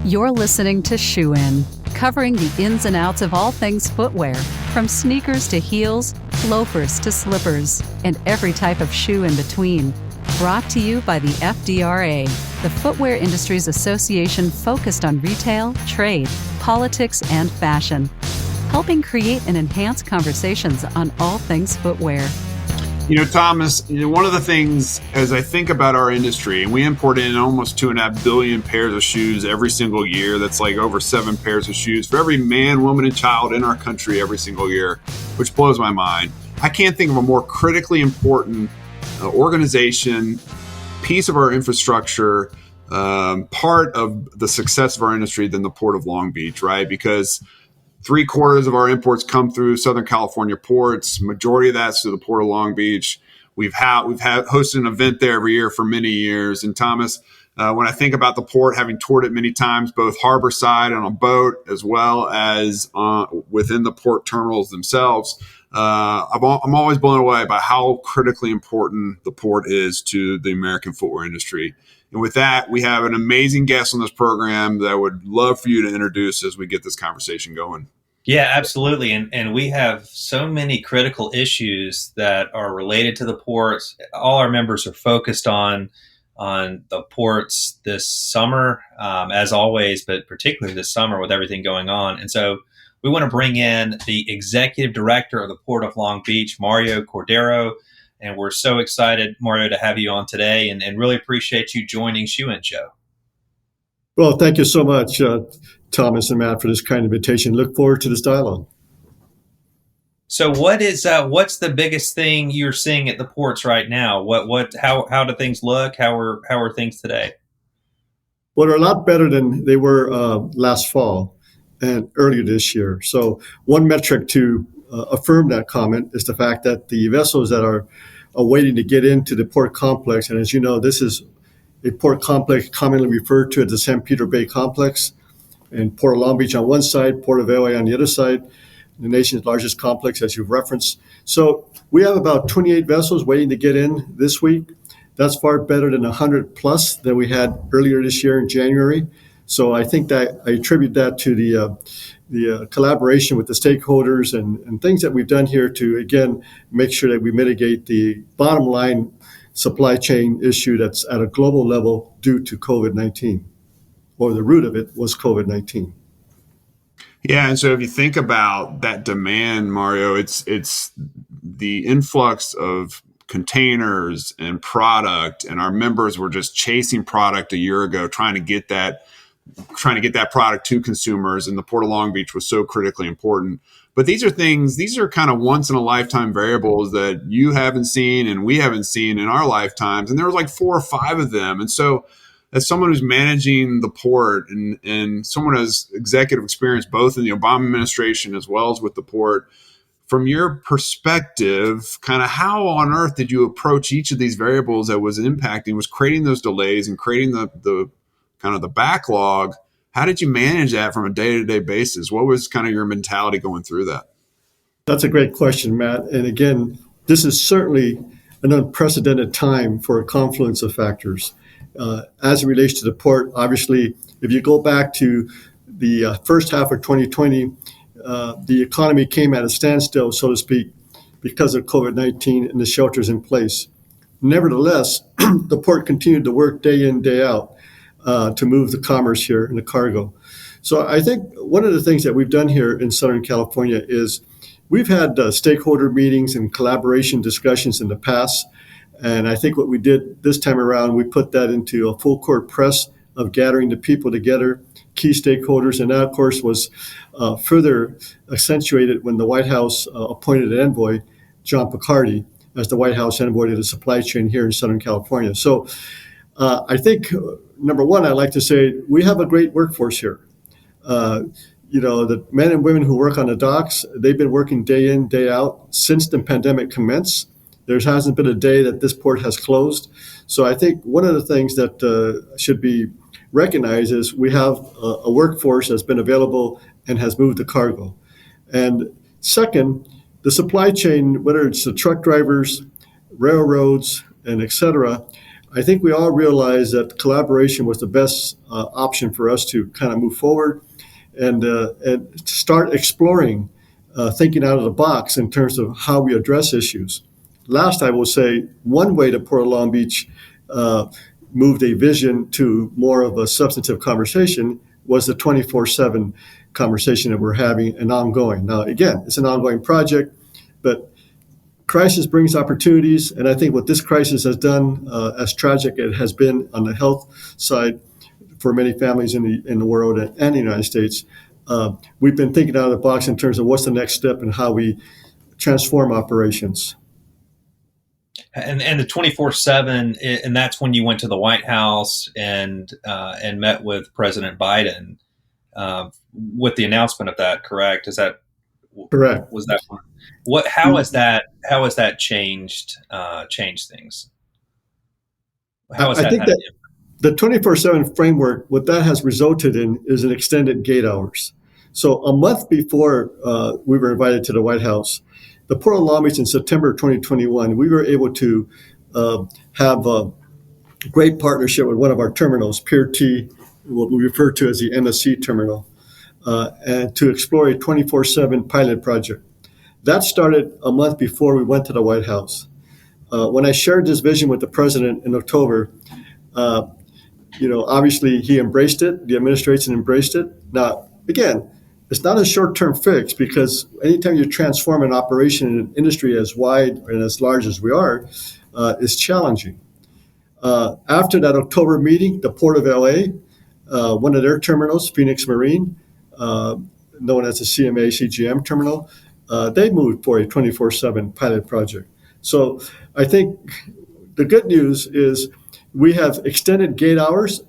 You're listening to Shoe In, covering the ins and outs of all things footwear, from sneakers to heels, loafers to slippers, and every type of shoe in between. Brought to you by the FDRA, the Footwear Industries Association focused on retail, trade, politics, and fashion, helping create and enhance conversations on all things footwear. You know, Thomas, one of the things as I think about our industry, and we import in almost 2.5 billion pairs of shoes every single year. That's like over 7 pairs of shoes for every man, woman, and child in our country every single year, which blows my mind. I can't think of a more critically important organization, piece of our infrastructure, part of the success of our industry than the Port of Long Beach, right? Because 3/4 of our imports come through Southern California ports. Majority of that's to the Port of Long Beach. We've hosted an event there every year for many years. And Thomas, when I think about the port, having toured it many times, both harbor side on a boat as well as within the port terminals themselves, I'm always blown away by how critically important the port is to the American footwear industry. And with that, we have an amazing guest on this program that I would love for you to introduce as we get this conversation going. Yeah, absolutely. And we have so many critical issues that are related to the ports. All our members are focused on the ports this summer, as always, but particularly this summer with everything going on. And so we want to bring in the executive director of the Port of Long Beach, Mario Cordero. And we're so excited, Mario, to have you on today and really appreciate you joining Shoe In Show. Well, thank you so much, Thomas and Matt, for this kind invitation. Look forward to this dialogue. So what's the biggest thing you're seeing at the ports right now? How do things look? How are things today? Well, they're a lot better than they were last fall and earlier this year. So one metric to affirm that comment is the fact that the vessels that are waiting to get into the port complex, and as you know, this is a port complex commonly referred to as the San Pedro Bay Complex, and Port of Long Beach on one side, Port of LA on the other side, the nation's largest complex, as you've referenced. So we have about 28 vessels waiting to get in this week. That's far better than 100 plus that we had earlier this year in January. So I think that I attribute that to the collaboration with the stakeholders and things that we've done here to, again, make sure that we mitigate the bottom line supply chain issue that's at a global level due to COVID-19, or the root of it was COVID-19. Yeah, and so if you think about that demand, Mario, it's the influx of containers and product, and our members were just chasing product a year ago, trying to get that product to consumers, and the Port of Long Beach was so critically important. But these are kind of once in a lifetime variables that you haven't seen and we haven't seen in our lifetimes. And there was like 4 or 5 of them. And so as someone who's managing the port and someone who has executive experience, both in the Obama administration as well as with the port, from your perspective, kind of how on earth did you approach each of these variables that was creating those delays and creating the kind of the backlog? How did you manage that from a day-to-day basis? What was kind of your mentality going through that? That's a great question, Matt. And again, this is certainly an unprecedented time for a confluence of factors. As it relates to the port, obviously, if you go back to the first half of 2020, the economy came at a standstill, so to speak, because of COVID-19 and the shelters in place. Nevertheless, the port continued to work day in, day out to move the commerce here and the cargo. So I think one of the things that we've done here in Southern California is we've had stakeholder meetings and collaboration discussions in the past. And I think what we did this time around, we put that into a full court press of gathering the people together, key stakeholders. And that, of course, was further accentuated when the White House appointed an envoy, John Picardi, as the White House envoy to the supply chain here in Southern California. So I think, number one, I'd like to say we have a great workforce here. The men and women who work on the docks, they've been working day in, day out since the pandemic commenced. There hasn't been a day that this port has closed. So I think one of the things that should be recognized is we have a workforce that's been available and has moved the cargo. And second, the supply chain, whether it's the truck drivers, railroads, and et cetera, I think we all realized that collaboration was the best option for us to kind of move forward and start exploring, thinking out of the box in terms of how we address issues. Last, I will say, one way that Port of Long Beach moved a vision to more of a substantive conversation was the 24/7 conversation that we're having and ongoing. Now, again, it's an ongoing project, but crisis brings opportunities, and I think what this crisis has done, as tragic it has been on the health side for many families in the world and the United States, we've been thinking out of the box in terms of what's the next step and how we transform operations. And the 24/7, and that's when you went to the White House and met with President Biden with the announcement of that. Correct? Is that correct? Was that what? How has that changed things? How has I think that the 24/7 framework, what that has resulted in is an extended gate hours. So a month before we were invited to the White House, the Port of Long Beach in September 2021, we were able to have a great partnership with one of our terminals, Pier T, what we refer to as the MSC terminal, and to explore a 24/7 pilot project. That started a month before we went to the White House. When I shared this vision with the president in October, obviously he embraced it, the administration embraced it. Now, again, it's not a short-term fix because anytime you transform an operation in an industry as wide and as large as we are, it's challenging. After that October meeting, the Port of LA, one of their terminals, Phoenix Marine, known as the CMA CGM terminal, they moved for a 24/7 pilot project. So I think the good news is we have extended gate hours.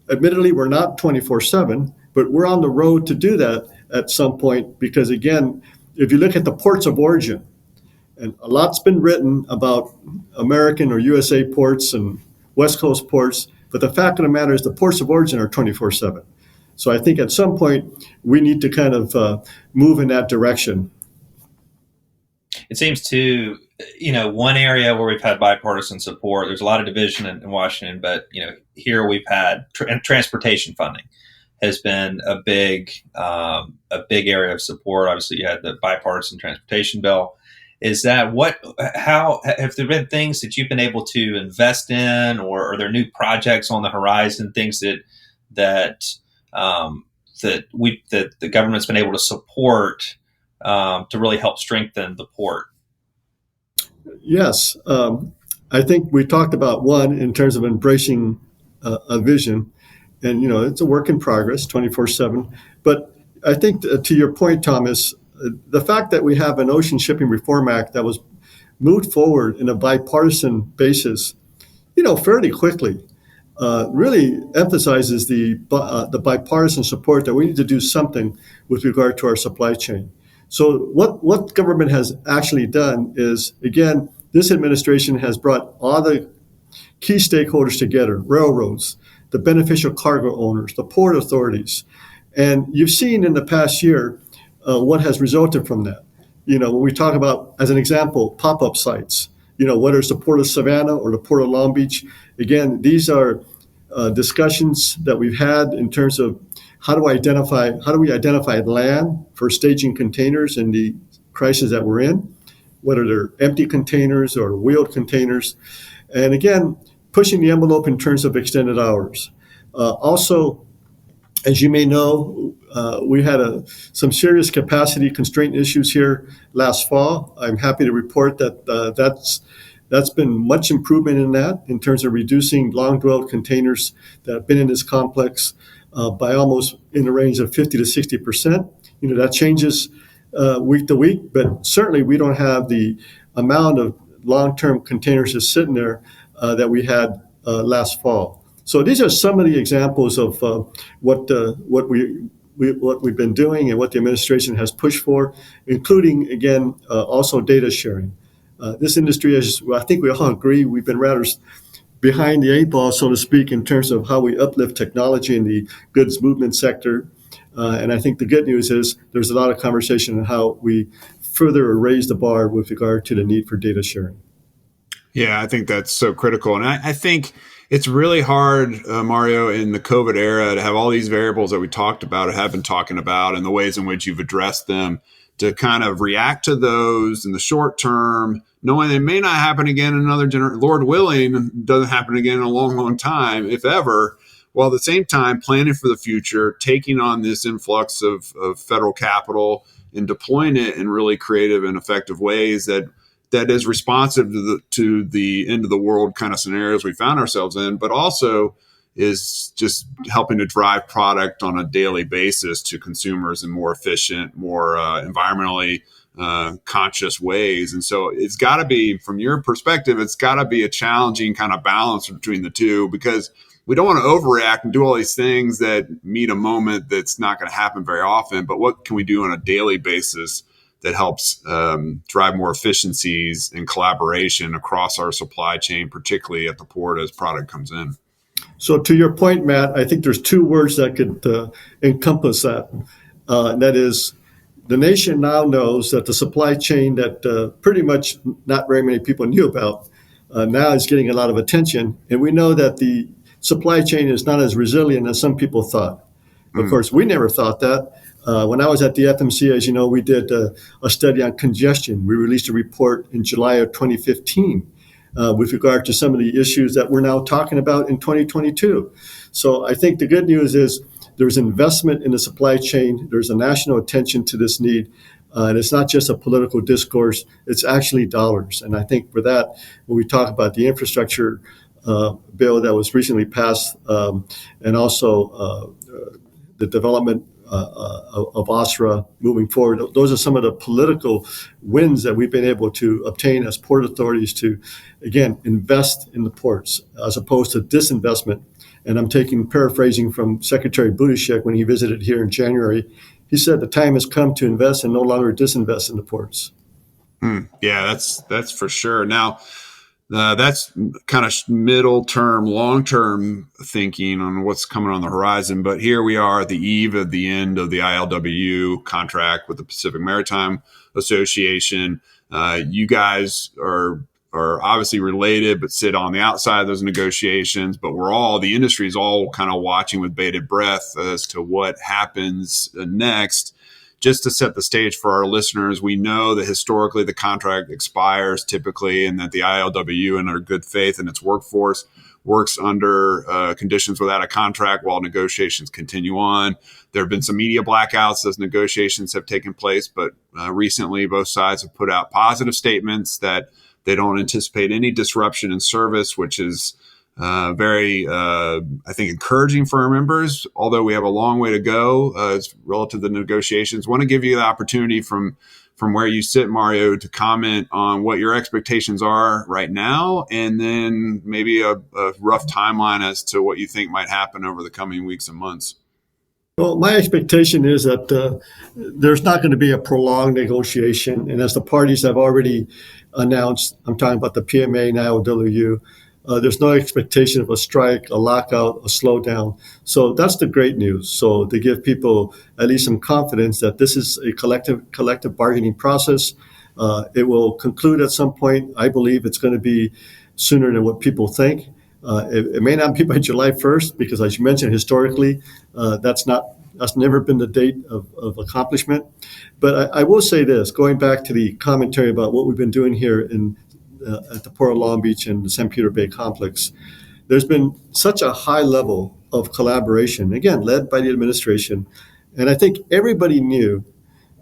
Admittedly, we're not 24/7, but we're on the road to do that at some point because, again, if you look at the ports of origin, and a lot's been written about American or USA ports and West Coast ports, but the fact of the matter is the ports of origin are 24/7. So I think at some point we need to kind of move in that direction. It seems to, one area where we've had bipartisan support, there's a lot of division in Washington, but, here we've had transportation funding has been a big area of support. Obviously, you had the bipartisan transportation bill. Is that how have there been things that you've been able to invest in, or are there new projects on the horizon, things that the government's been able to support to really help strengthen the port? Yes. I think we talked about one in terms of embracing a vision, and, it's a work in progress, 24/7. But I think to your point, Thomas, the fact that we have an Ocean Shipping Reform Act that was moved forward in a bipartisan basis, fairly quickly, really emphasizes the bipartisan support that we need to do something with regard to our supply chain. So what government has actually done is, again, this administration has brought all the key stakeholders together, railroads, the beneficial cargo owners, the port authorities. And you've seen in the past year what has resulted from that. When we talk about, as an example, pop-up sites, whether it's the Port of Savannah or the Port of Long Beach, again, these are discussions that we've had in terms of how do we identify land for staging containers in the crisis that we're in, whether they're empty containers or wheeled containers. And again, pushing the envelope in terms of extended hours. Also, as you may know, we had some serious capacity constraint issues here last fall. I'm happy to report that that's been much improvement in that in terms of reducing long-dwelled containers that have been in this complex by almost in the range of 50 to 60%. That changes week to week, but certainly we don't have the amount of long-term containers just sitting there that we had last fall. So these are some of the examples of what we've been doing and what the administration has pushed for, including, again, also data sharing. This industry, as I think we all agree, we've been rather behind the eight ball, so to speak, in terms of how we uplift technology in the goods movement sector. And I think the good news is there's a lot of conversation on how we further raise the bar with regard to the need for data sharing. Yeah, I think that's so critical. And I think it's really hard, Mario, in the COVID era to have all these variables that we talked about or have been talking about and the ways in which you've addressed them to kind of react to those in the short term, knowing it may not happen again in another generation. Lord willing, doesn't happen again in a long, long time, if ever. While at the same time, planning for the future, taking on this influx of federal capital and deploying it in really creative and effective ways that is responsive to the end of the world kind of scenarios we found ourselves in, but also is just helping to drive product on a daily basis to consumers in more efficient, more environmentally conscious ways. And so it's got to be, from your perspective, it's got to be a challenging kind of balance between the two, because we don't want to overreact and do all these things that meet a moment that's not going to happen very often. But what can we do on a daily basis that helps drive more efficiencies and collaboration across our supply chain, particularly at the port as product comes in? So to your point, Matt, I think there's two words that could encompass that. And that is, the nation now knows that the supply chain that pretty much not very many people knew about now is getting a lot of attention. And we know that the supply chain is not as resilient as some people thought. Of course, we never thought that. When I was at the FMC, as you know, we did a study on congestion. We released a report in July of 2015 with regard to some of the issues that we're now talking about in 2022. So I think the good news is there's investment in the supply chain. There's a national attention to this need. And it's not just a political discourse, it's actually dollars. And I think for that, when we talk about the infrastructure bill that was recently passed and also the development of OSRA moving forward. Those are some of the political wins that we've been able to obtain as port authorities to, again, invest in the ports as opposed to disinvestment. And I'm paraphrasing from Secretary Buttigieg when he visited here in January. He said the time has come to invest and no longer disinvest in the ports. Yeah, that's for sure. Now, that's kind of middle term, long term thinking on what's coming on the horizon. But here we are at the eve of the end of the ILWU contract with the Pacific Maritime Association. You guys are obviously related, but sit on the outside of those negotiations. But the industry is all kind of watching with bated breath as to what happens next. Just to set the stage for our listeners, we know that historically the contract expires typically, and that the ILWU, in their good faith and its workforce, works under conditions without a contract while negotiations continue on. There have been some media blackouts as negotiations have taken place, but recently both sides have put out positive statements that they don't anticipate any disruption in service, which is very, I think, encouraging for our members, although we have a long way to go relative to the negotiations. I want to give you the opportunity from where you sit, Mario, to comment on what your expectations are right now, and then maybe a rough timeline as to what you think might happen over the coming weeks and months. Well, my expectation is that there's not going to be a prolonged negotiation. And as the parties have already announced, I'm talking about the PMA and ILWU, there's no expectation of a strike, a lockout, a slowdown. So that's the great news. So to give people at least some confidence that this is a collective bargaining process. It will conclude at some point. I believe it's going to be sooner than what people think. It may not be by July 1st, because as you mentioned, historically, that's never been the date of accomplishment. But I will say this, going back to the commentary about what we've been doing here at the Port of Long Beach and the St. Peter Bay complex, there's been such a high level of collaboration, again, led by the administration. And I think everybody knew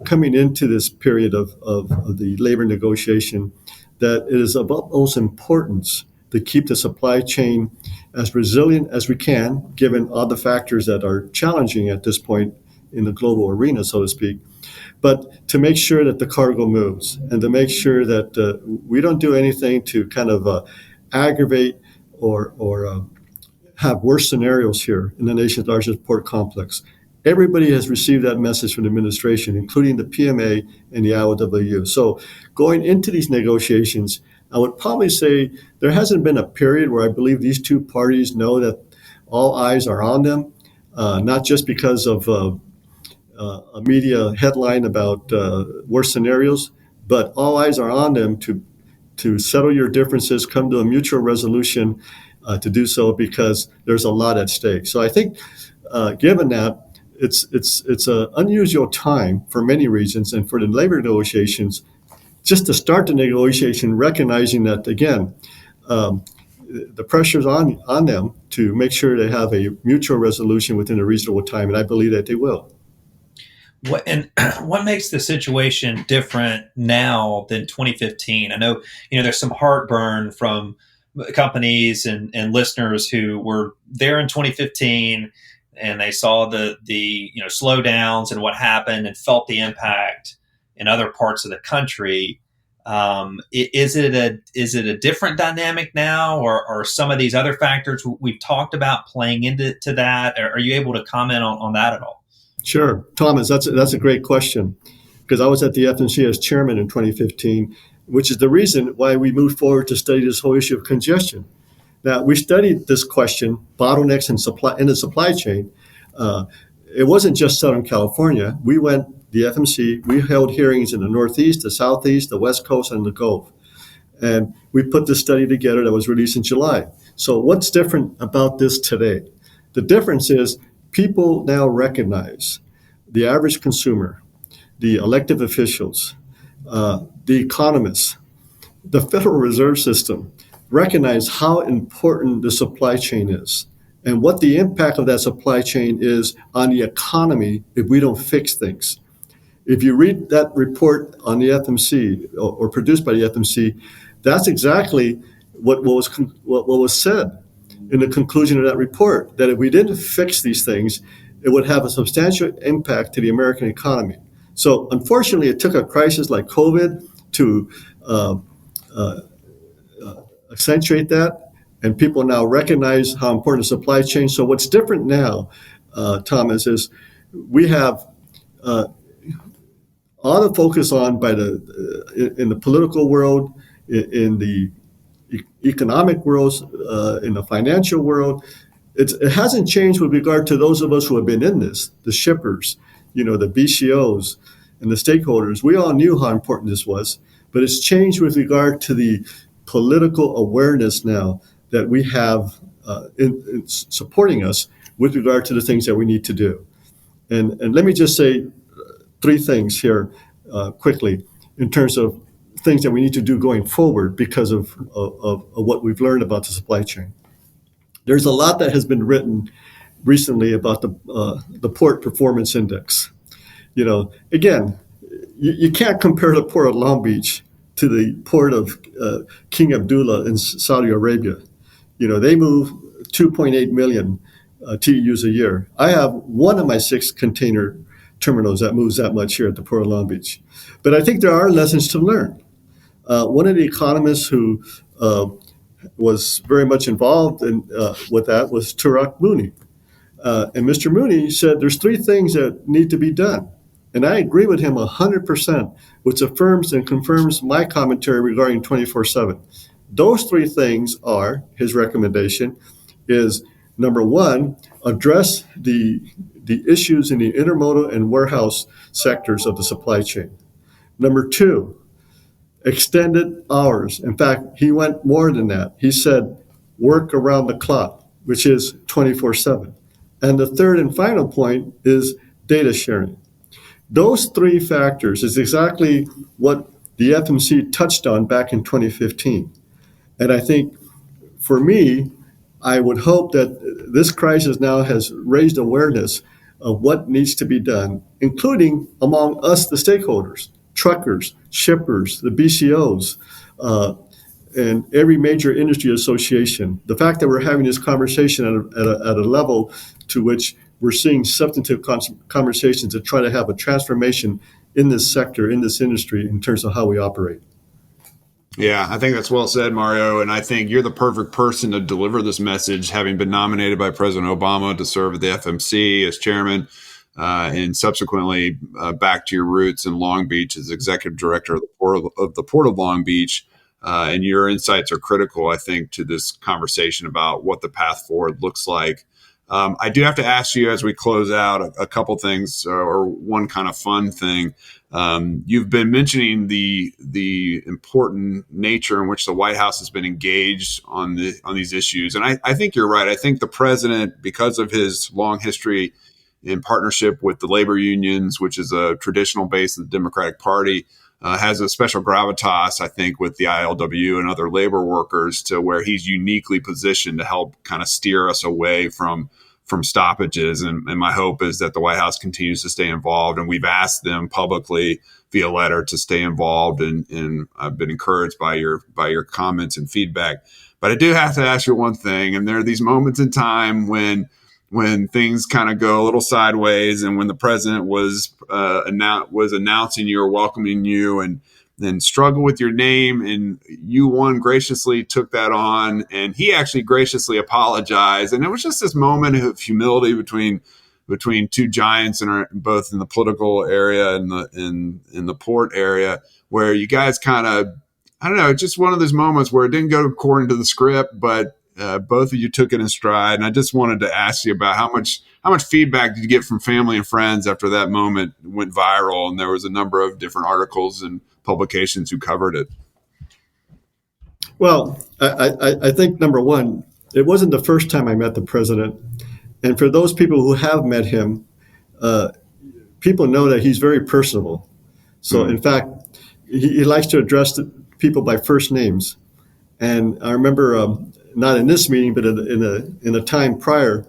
coming into this period of the labor negotiation that it is of utmost importance to keep the supply chain as resilient as we can, given all the factors that are challenging at this point in the global arena, so to speak. But to make sure that the cargo moves and to make sure that we don't do anything to kind of aggravate or have worse scenarios here in the nation's largest port complex. Everybody has received that message from the administration, including the PMA and the ILWU. So going into these negotiations, I would probably say there hasn't been a period where I believe these two parties know that all eyes are on them, not just because of a media headline about worse scenarios, but all eyes are on them to to settle your differences, come to a mutual resolution to do so, because there's a lot at stake. So I think, given that, it's an unusual time for many reasons, and for the labor negotiations, just to start the negotiation, recognizing that, again, the pressure's on them to make sure they have a mutual resolution within a reasonable time, and I believe that they will. What makes the situation different now than 2015? I know, there's some heartburn from companies and listeners who were there in 2015, and they saw the slowdowns and what happened and felt the impact in other parts of the country. Is it a different dynamic now, or are some of these other factors we've talked about playing into that? Are you able to comment on that at all? Sure, Thomas, that's a great question, because I was at the FMC as chairman in 2015, which is the reason why we moved forward to study this whole issue of congestion. Now, we studied this question, bottlenecks in the supply chain. It wasn't just Southern California. The FMC, we held hearings in the Northeast, the Southeast, the West Coast, and the Gulf. And we put this study together that was released in July. So what's different about this today? The difference is people now recognize, the average consumer, the elected officials, the economists, the Federal Reserve System, recognize how important the supply chain is and what the impact of that supply chain is on the economy if we don't fix things. If you read that report on the FMC or produced by the FMC, that's exactly what was said in the conclusion of that report, that if we didn't fix these things, it would have a substantial impact to the American economy. So unfortunately, it took a crisis like COVID to accentuate that, and people now recognize how important the supply chain. So what's different now, Thomas, is we have all the focus on in the political world, in the economic world, in the financial world. It hasn't changed with regard to those of us who have been in this, the shippers, the BCOs and the stakeholders. We all knew how important this was, but it's changed with regard to the political awareness now that we have in supporting us with regard to the things that we need to do. And let me just say three things here quickly in terms of things that we need to do going forward because of what we've learned about the supply chain. There's a lot that has been written recently about the Port Performance Index. Again, you can't compare the Port of Long Beach to the Port of King Abdullah in Saudi Arabia. They move 2.8 million TEUs a year. I have one of my 6 container terminals that moves that much here at the Port of Long Beach. But I think there are lessons to learn. One of the economists who was very much involved with that was Turok Mooney. And Mr. Mooney said there's 3 things that need to be done. And I agree with him 100%, which affirms and confirms my commentary regarding 24/7. Those 3 things are, his recommendation is, number 1, address the issues in the intermodal and warehouse sectors of the supply chain. Number 2, extended hours. In fact, he went more than that. He said work around the clock, which is 24/7. And the third and final point is data sharing. Those 3 factors is exactly what the FMC touched on back in 2015. And I think for me, I would hope that this crisis now has raised awareness of what needs to be done, including among us, the stakeholders, truckers, shippers, the BCOs, and every major industry association. The fact that we're having this conversation at a level to which we're seeing substantive conversations to try to have a transformation in this sector, in this industry, in terms of how we operate. Yeah, I think that's well said, Mario. And I think you're the perfect person to deliver this message, having been nominated by President Obama to serve at the FMC as chairman, and subsequently back to your roots in Long Beach as executive director of the Port of Long Beach. And your insights are critical, I think, to this conversation about what the path forward looks like. I do have to ask you as we close out a couple things, or one kind of fun thing. You've been mentioning the important nature in which the White House has been engaged on these issues, and I think you're right. I think the president, because of his long history in partnership with the labor unions, which is a traditional base of the Democratic Party, has a special gravitas, I think, with the ILWU and other labor workers, to where he's uniquely positioned to help kind of steer us away from stoppages. And my hope is that the White House continues to stay involved. And we've asked them publicly via letter to stay involved. And I've been encouraged by your comments and feedback. But I do have to ask you one thing. And there are these moments in time when things kind of go a little sideways, and when the president was announcing you or welcoming you, and then struggle with your name, and you graciously took that on, and he actually graciously apologized, and it was just this moment of humility between two giants, both in the political area and in the port area, where you guys kind of, I don't know, just one of those moments where it didn't go according to the script, but both of you took it in stride. And I just wanted to ask you about how much feedback did you get from family and friends after that moment went viral, and there was a number of different articles and publications who covered it. Well, I think, number one, it wasn't the first time I met the president. And for those people who have met him, people know that he's very personable. So, in fact, he likes to address people by first names. And I remember, not in this meeting, but in a time prior,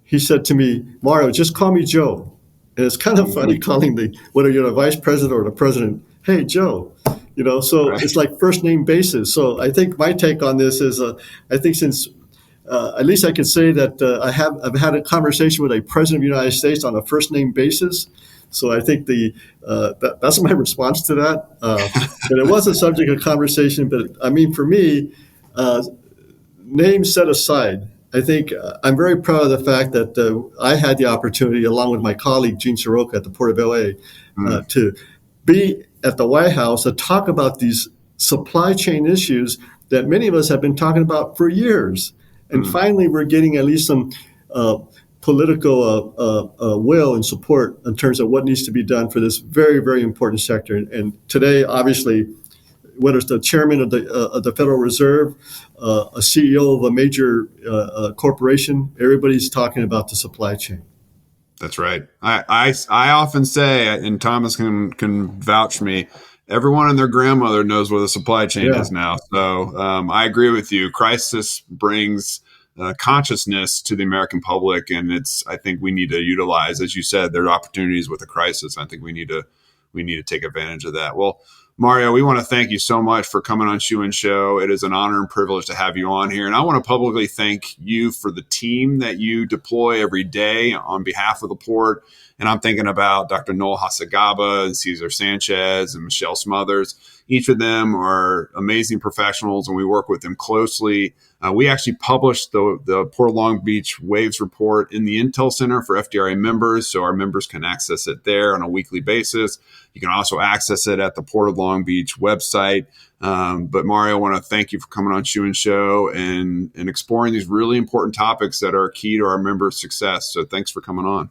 he said to me, "Mario, just call me Joe." And it's kind of funny calling whether you're the vice president or the president, "Hey, Joe." So right. It's like first name basis. So I think my take on this is, I think since at least I can say that I've had a conversation with a president of the United States on a first name basis. So I think that's my response to that. And it was a subject of conversation, but I mean, for me, names set aside, I think I'm very proud of the fact that I had the opportunity, along with my colleague Gene Soroka at the Port of LA, to be at the White House to talk about these supply chain issues that many of us have been talking about for years. And finally, we're getting at least some political will and support in terms of what needs to be done for this very, very important sector. And today, obviously, whether it's the chairman of the Federal Reserve, a CEO of a major corporation, everybody's talking about the supply chain. That's right. I often say, and Thomas can vouch for me, everyone and their grandmother knows what a supply chain is now. So I agree with you. Crisis brings consciousness to the American public, and I think we need to utilize, as you said, there are opportunities with a crisis. I think we need to take advantage of that. Well, Mario, we want to thank you so much for coming on Shoe and Show. It is an honor and privilege to have you on here. And I want to publicly thank you for the team that you deploy every day on behalf of the port. And I'm thinking about Dr. Noel Hasagaba and Cesar Sanchez and Michelle Smothers. Each of them are amazing professionals, and we work with them closely. We actually published the Port Long Beach Waves Report in the Intel Center for FDRA members, so our members can access it there on a weekly basis. You can also access it at the Port of Long Beach website. But Mario, I want to thank you for coming on Shoe and Show and exploring these really important topics that are key to our members' success. So thanks for coming on.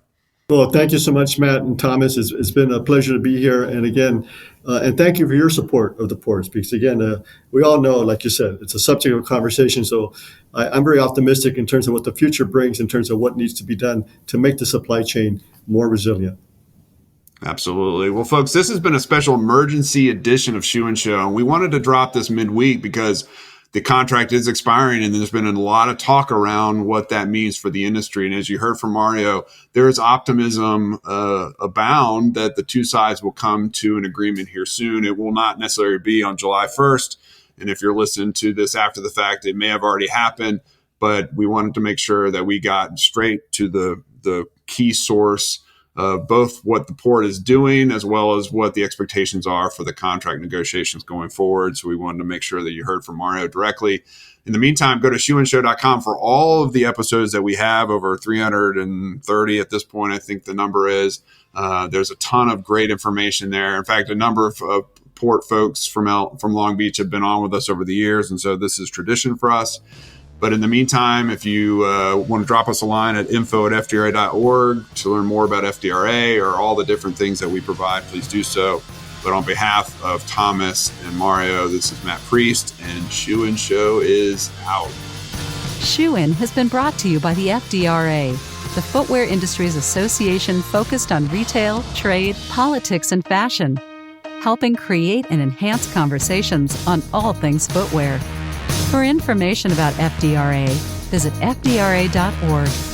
Well, thank you so much, Matt and Thomas. It's been a pleasure to be here. And again, and thank you for your support of the ports, because again, we all know, like you said, it's a subject of conversation. So I'm very optimistic in terms of what the future brings, in terms of what needs to be done to make the supply chain more resilient. Absolutely. Well, folks, this has been a special emergency edition of Shoe and Show. And we wanted to drop this midweek because the contract is expiring, and there's been a lot of talk around what that means for the industry. And as you heard from Mario, there is optimism abound that the two sides will come to an agreement here soon. It will not necessarily be on July 1st. And if you're listening to this after the fact, it may have already happened. But we wanted to make sure that we got straight to the key source of both what the port is doing as well as what the expectations are for the contract negotiations going forward. So we wanted to make sure that you heard from Mario directly. In the meantime, go to shoeandshow.com for all of the episodes that we have, over 330 at this point, I think the number is. There's a ton of great information there. In fact, a number of port folks from Long Beach have been on with us over the years, and so this is tradition for us. But in the meantime, if you want to drop us a line at info@fdra.org to learn more about FDRA or all the different things that we provide, please do so. But on behalf of Thomas and Mario, this is Matt Priest, and Shoe In Show is out. Shoe In has been brought to you by the FDRA, the Footwear Industries Association focused on retail, trade, politics, and fashion, helping create and enhance conversations on all things footwear. For information about FDRA, visit fdra.org.